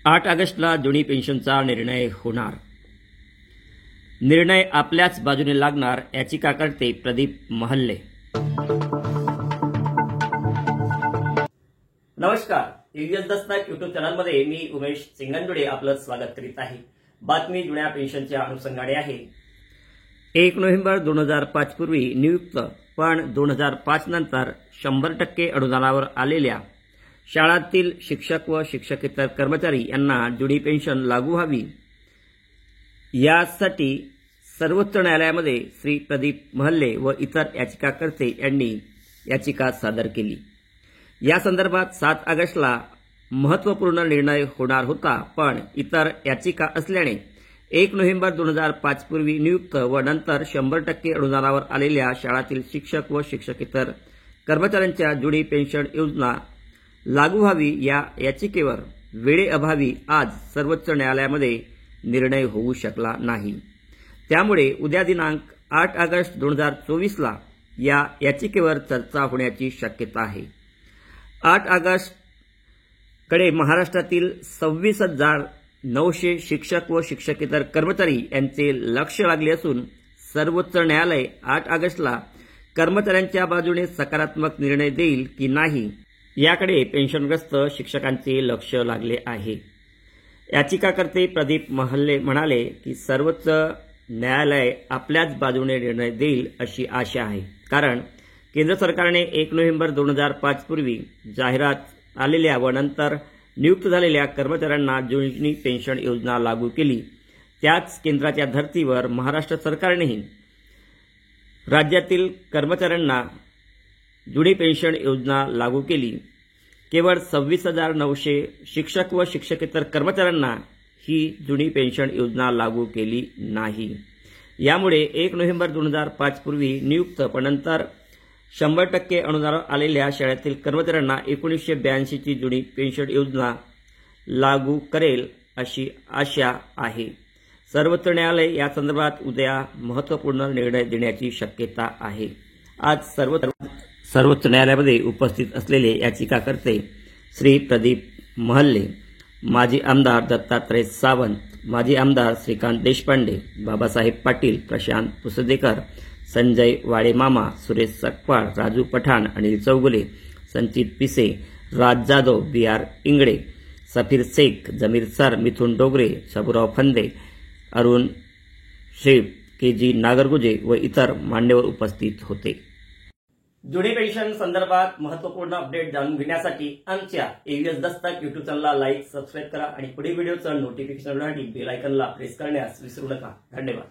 8 ऑगस्टला जुनी पेन्शनचा निर्णय होणार. निर्णय आपल्याच बाजूने लागणार, याचिकाकर्ते प्रदीप महल्ले. नमस्कार, यूएस दस्तक युट्यूब चॅनलमध्ये मी उमेश सिंगंदुडे आपलं स्वागत करीत आहे. बातमी जुन्या पेन्शनच्या अनुषंगाने आहे. 1 नोव्हेंबर 2005 पूर्वी नियुक्त पण 2005 नंतर 100% अनुदानावर आलेल्या शाळांतील शिक्षक व शिक्षकेतर कर्मचारी यांना जुनी पेन्शन लागू व्हावी यासाठी सर्वोच्च न्यायालयामध्ये श्री प्रदीप महल्ले व इतर याचिकाकर्ते यांनी याचिका सादर केली. या संदर्भात 7 ऑगस्टला महत्त्वपूर्ण निर्णय होणार होता, पण इतर याचिका असल्याने 1 नोव्हेंबर 2005 पूर्वी नियुक्त व नंतर 100% अनुदानावर आलेल्या शाळांतील शिक्षक व शिक्षकेतर कर्मचाऱ्यांच्या जुनी पेन्शन योजना लागू व्हावी या याचिकेवर वेळेअभावी आज सर्वोच्च न्यायालयामध्ये निर्णय होऊ शकला नाही. त्यामुळे उद्या दिनांक 8 ऑगस्ट 2024 ला या याचिकेवर चर्चा होण्याची शक्यता आहे. 8 ऑगस्ट कडे महाराष्ट्रातील 26,900 शिक्षक व शिक्षकेतर कर्मचारी यांचे लक्ष लागले असून सर्वोच्च न्यायालय 8 ऑगस्टला कर्मचाऱ्यांच्या बाजूने सकारात्मक निर्णय देईल की नाही याकडे पेन्शनग्रस्त शिक्षकांचे लक्ष लागले आहे. याचिकाकर्ते प्रदीप महल्ले म्हणाले की सर्वोच्च न्यायालय आपल्याच बाजूने निर्णय देईल अशी आशा आहे, कारण केंद्र सरकारने 1 नोव्हेंबर 2005 पूर्वी जाहिरात आलेल्या व नंतर नियुक्त झालेल्या कर्मचाऱ्यांना जुनी पेन्शन योजना लागू केली. त्याच केंद्राच्या धर्तीवर महाराष्ट्र सरकारनेही राज्यातील कर्मचाऱ्यांना जुनी पेन्शन योजना लागू केली. केवळ 26,900 शिक्षक व शिक्षकेतर कर्मचाऱ्यांना ही जुनी पेन्शन योजना लागू केली नाही. यामुळे 1 नोव्हेंबर 2005 पूर्वी नियुक्त पण नंतर 100% अनुदानावर आलेल्या शाळेतील कर्मचाऱ्यांना 1982 ची जुनी पेन्शन योजना लागू करेल अशी आशा आहे. सर्वोच्च न्यायालय या संदर्भात उद्या महत्त्वपूर्ण निर्णय देण्याची शक्यता आहे. आज सर्वोच्च न्यायालयामध्ये उपस्थित असलेले याचिकाकर्ते श्री प्रदीप महल्ले, माजी आमदार दत्तात्रय सावंत, माजी आमदार श्रीकांत देशपांडे, बाबासाहेब पाटील, प्रशांत पुसदेकर, संजय वाडेमामा, सुरेश सकपाळ, राजू पठाण, अनिल चौगुले, संचित पिसे, राज जाधव, BR इंगळे, सफीर शेख, जमीर सर, मिथुन डोगरे, शबुराव फंदे, अरुण शेख, KG नागरगुजे व इतर मान्यवर उपस्थित होते. जुनी पेन्शन संदर्भात महत्त्वपूर्ण अपडेट जाणून घेण्यासाठी आमच्या यूएस दस्तक युट्यूब चॅनलला लाईक, सबस्क्राईब करा आणि पुढील व्हिडिओचं नोटिफिकेशन मिळवण्यासाठी बेल आयकॉनला प्रेस करण्यास विसरू नका. धन्यवाद.